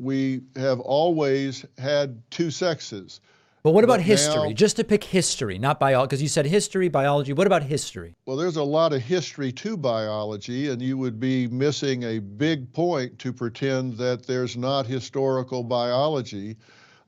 we have always had two sexes. But what about But history? now, Just to pick history, not biology, because you said history, biology. What about history? well, there's a lot of history to biology, and you would be missing a big point to pretend that there's not historical biology.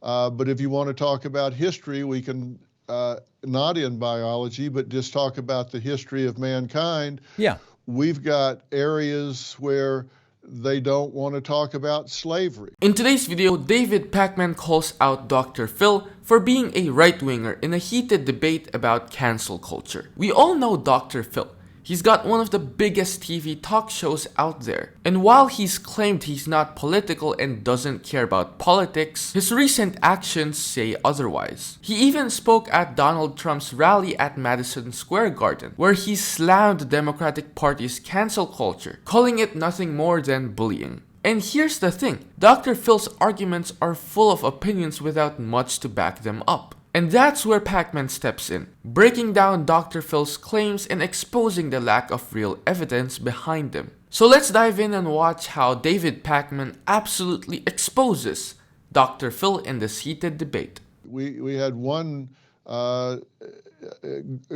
But if you want to talk about history, we can, not in biology, but just talk about the history of mankind. Yeah. We've got areas where they don't want to talk about slavery. In today's video, David Pakman calls out Dr. Phil for being a right-winger in a heated debate about cancel culture. We all know Dr. Phil. He's got one of the biggest TV talk shows out there. And while he's claimed he's not political and doesn't care about politics, his recent actions say otherwise. He even spoke at Donald Trump's rally at Madison Square Garden, where he slammed the Democratic Party's cancel culture, calling it nothing more than bullying. And here's the thing, Dr. Phil's arguments are full of opinions without much to back them up. And that's where Pakman steps in, breaking down Dr. Phil's claims and exposing the lack of real evidence behind them. So let's dive in and watch how David Pakman absolutely exposes Dr. Phil in this heated debate. We had one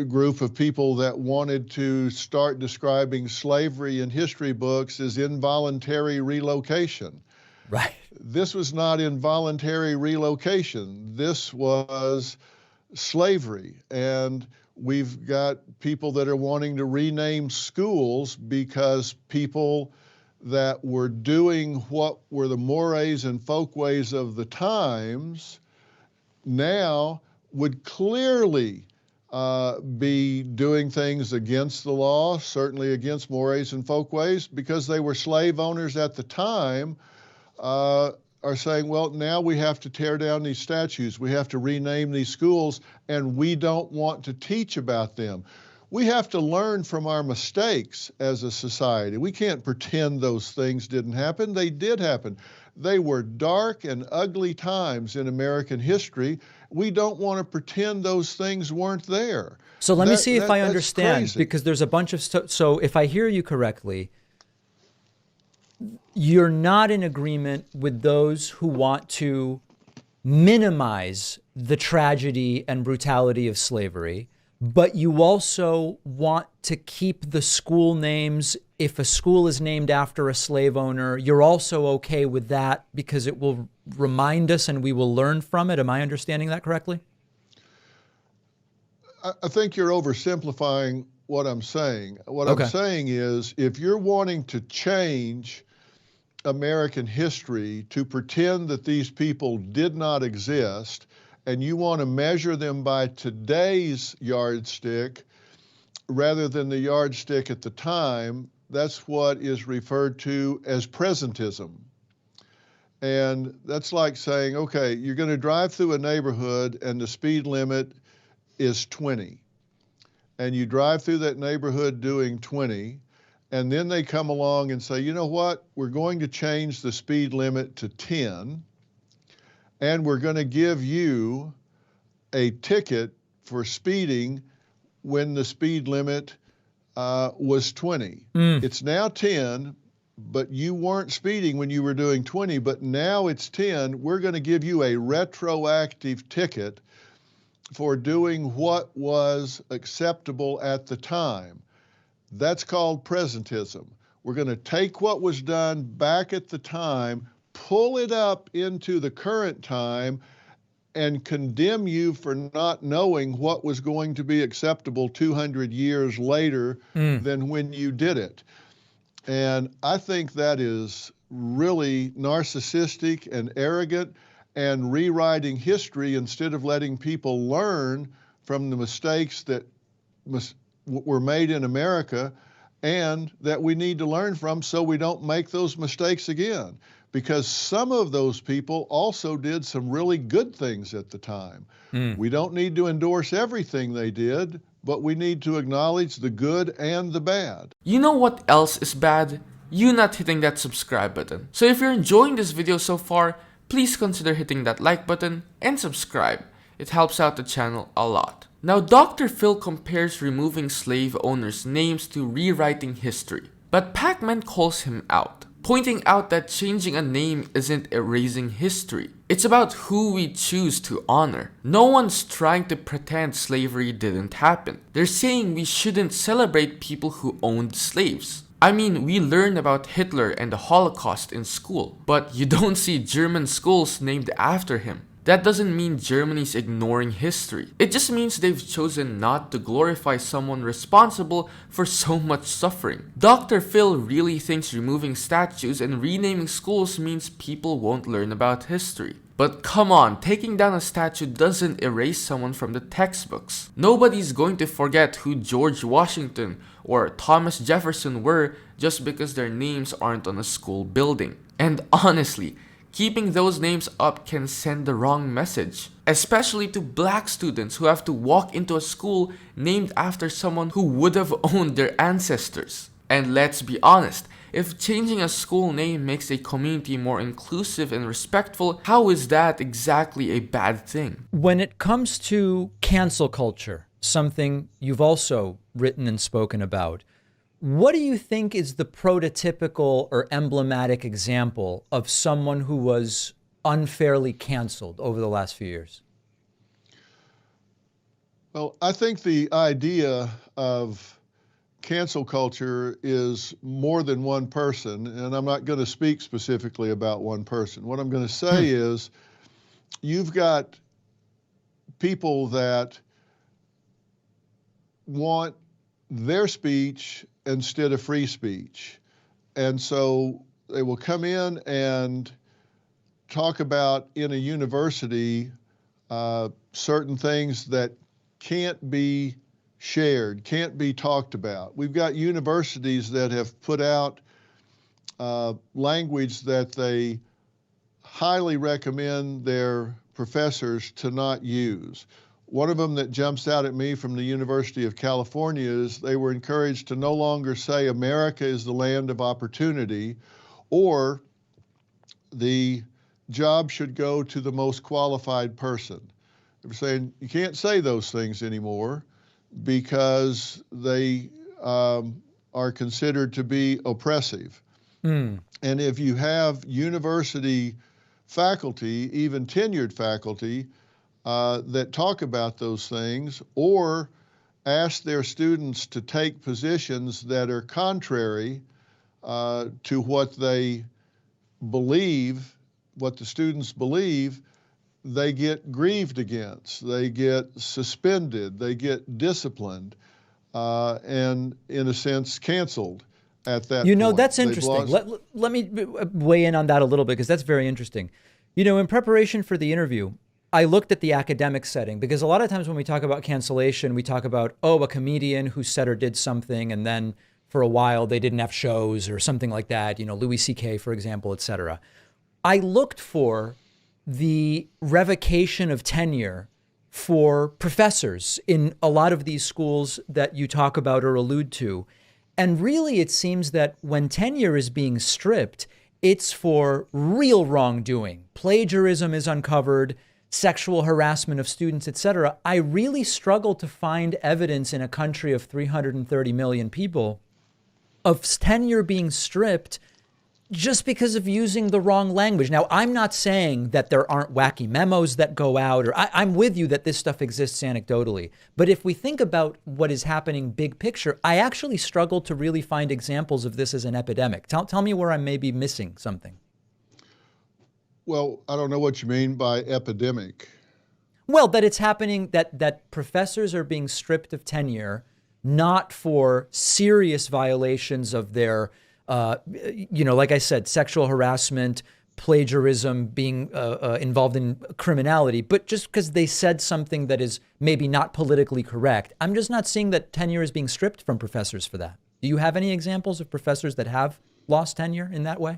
group of people that wanted to start describing slavery in history books as involuntary relocation. Right. This was not involuntary relocation. This was slavery. And we've got people that are wanting to rename schools because people that were doing what were the mores and folkways of the times now would clearly be doing things against the law, certainly against mores and folkways, because they were slave owners at the time. Are saying, well, now we have to tear down these statues, we have to rename these schools, and we don't want to teach about them. We have to learn from our mistakes as a society. We can't pretend those things didn't happen. They did happen. They were dark and ugly times in American history. We don't want to pretend those things weren't there. So let me see if I understand, crazy. because there's a bunch of stuff. So if I hear you correctly, you're not in agreement with those who want to minimize the tragedy and brutality of slavery, but you also want to keep the school names. If a school is named after a slave owner, you're also okay with that because it will remind us and we will learn from it. Am I understanding that correctly? I think you're oversimplifying what I'm saying. What Okay. I'm saying is, if you're wanting to change American history to pretend that these people did not exist, and you want to measure them by today's yardstick rather than the yardstick at the time, that's what is referred to as presentism. And that's like saying, okay, you're going to drive through a neighborhood and the speed limit is 20. And you drive through that neighborhood doing 20, and then they come along and say, you know what, we're going to change the speed limit to 10, and we're going to give you a ticket for speeding when the speed limit was 20. It's now 10, but you weren't speeding when you were doing 20, but now it's 10. We're going to give you a retroactive ticket for doing what was acceptable at the time. That's called presentism. We're going to take what was done back at the time, pull it up into the current time, and condemn you for not knowing what was going to be acceptable 200 years later than when you did it. And I think that is really narcissistic and arrogant and rewriting history instead of letting people learn from the mistakes that were made in America and that we need to learn from so we don't make those mistakes again. Because some of those people also did some really good things at the time. We don't need to endorse everything they did, but we need to acknowledge the good and the bad. You know what else is bad? You not hitting that subscribe button. So if you're enjoying this video so far, please consider hitting that like button and subscribe. It helps out the channel a lot. Now, Dr. Phil compares removing slave owners' names to rewriting history, but Pakman calls him out. pointing out that changing a name isn't erasing history. It's about who we choose to honor. No one's trying to pretend slavery didn't happen. They're saying we shouldn't celebrate people who owned slaves. I mean, we learn about Hitler and the Holocaust in school, but you don't see German schools named after him. That doesn't mean Germany's ignoring history. It just means they've chosen not to glorify someone responsible for so much suffering. Dr. Phil really thinks removing statues and renaming schools means people won't learn about history. But come on, taking down a statue doesn't erase someone from the textbooks. Nobody's going to forget who George Washington or Thomas Jefferson were just because their names aren't on a school building. And honestly, keeping those names up can send the wrong message, especially to black students who have to walk into a school named after someone who would have owned their ancestors. And let's be honest, if changing a school name makes a community more inclusive and respectful, how is that exactly a bad thing? When it comes to cancel culture, something you've also written and spoken about, what do you think is the prototypical or emblematic example of someone who was unfairly canceled over the last few years? Well, I think the idea of cancel culture is more than one person, and I'm not going to speak specifically about one person. What I'm going to say is you've got people that want their speech instead of free speech. And so they will come in and talk about in a university certain things that can't be shared, can't be talked about. We've got universities that have put out language that they highly recommend their professors to not use. One of them that jumps out at me from the University of California is they were encouraged to no longer say America is the land of opportunity, or the job should go to the most qualified person. They were saying you can't say those things anymore because they are considered to be oppressive. And if you have university faculty, even tenured faculty, that talk about those things or ask their students to take positions that are contrary to what they believe, what the students believe, they get grieved against, they get suspended, they get disciplined, and in a sense canceled at that point. You know, that's interesting. Let me weigh in on that a little bit because that's very interesting. You know, in preparation for the interview, I looked at the academic setting because a lot of times when we talk about cancellation, we talk about, oh, a comedian who said or did something and then for a while they didn't have shows or something like that, you know, Louis C.K., for example, et cetera. I looked for the revocation of tenure for professors in a lot of these schools that you talk about or allude to. And really, it seems that when tenure is being stripped, it's for real wrongdoing. Plagiarism is uncovered, sexual harassment of students, et cetera. I really struggle to find evidence in a country of 330 million people of tenure being stripped just because of using the wrong language. Now, I'm not saying that there aren't wacky memos that go out, or I'm with you that this stuff exists anecdotally. But if we think about what is happening big picture, I actually struggle to really find examples of this as an epidemic. Tell me where I may be missing something. Well, I don't know what you mean by epidemic. Well, that it's happening, that professors are being stripped of tenure, not for serious violations of their like I said, sexual harassment, plagiarism, being involved in criminality, but just because they said something that is maybe not politically correct. I'm just not seeing that tenure is being stripped from professors for that. Do you have any examples of professors that have lost tenure in that way?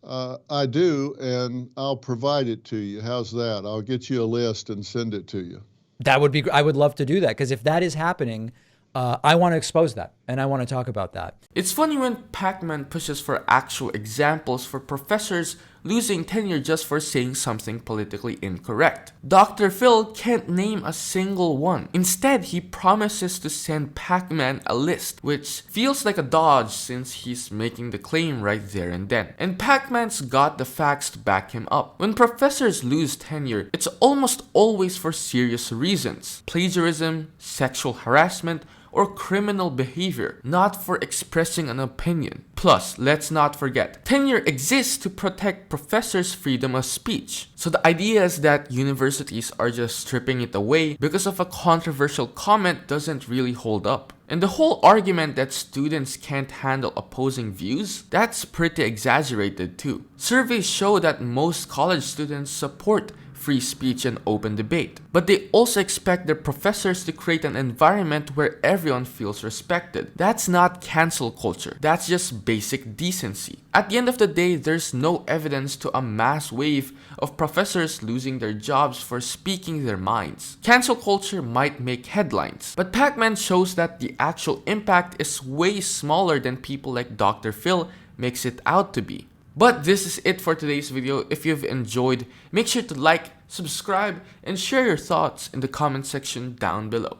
I do, and I'll provide it to you. How's that? I'll get you a list and send it to you. That would be, I would love to do that, because if that is happening, I want to expose that, and I want to talk about that. It's funny when Pakman pushes for actual examples for professors losing tenure just for saying something politically incorrect. Dr. Phil can't name a single one. Instead, he promises to send Pakman a list, which feels like a dodge since he's making the claim right there and then. And Pakman's got the facts to back him up. When professors lose tenure, it's almost always for serious reasons: plagiarism, sexual harassment, or criminal behavior, not for expressing an opinion. Plus, let's not forget, tenure exists to protect professors' freedom of speech. So the idea is that universities are just stripping it away because of a controversial comment doesn't really hold up. And the whole argument that students can't handle opposing views, that's pretty exaggerated too. Surveys show that most college students support free speech and open debate, but they also expect their professors to create an environment where everyone feels respected. That's not cancel culture, that's just basic decency. At the end of the day, there's no evidence to a mass wave of professors losing their jobs for speaking their minds. Cancel culture might make headlines, but Pakman shows that the actual impact is way smaller than people like Dr. Phil makes it out to be. But this is it for today's video. If you've enjoyed, make sure to like, subscribe, and share your thoughts in the comment section down below.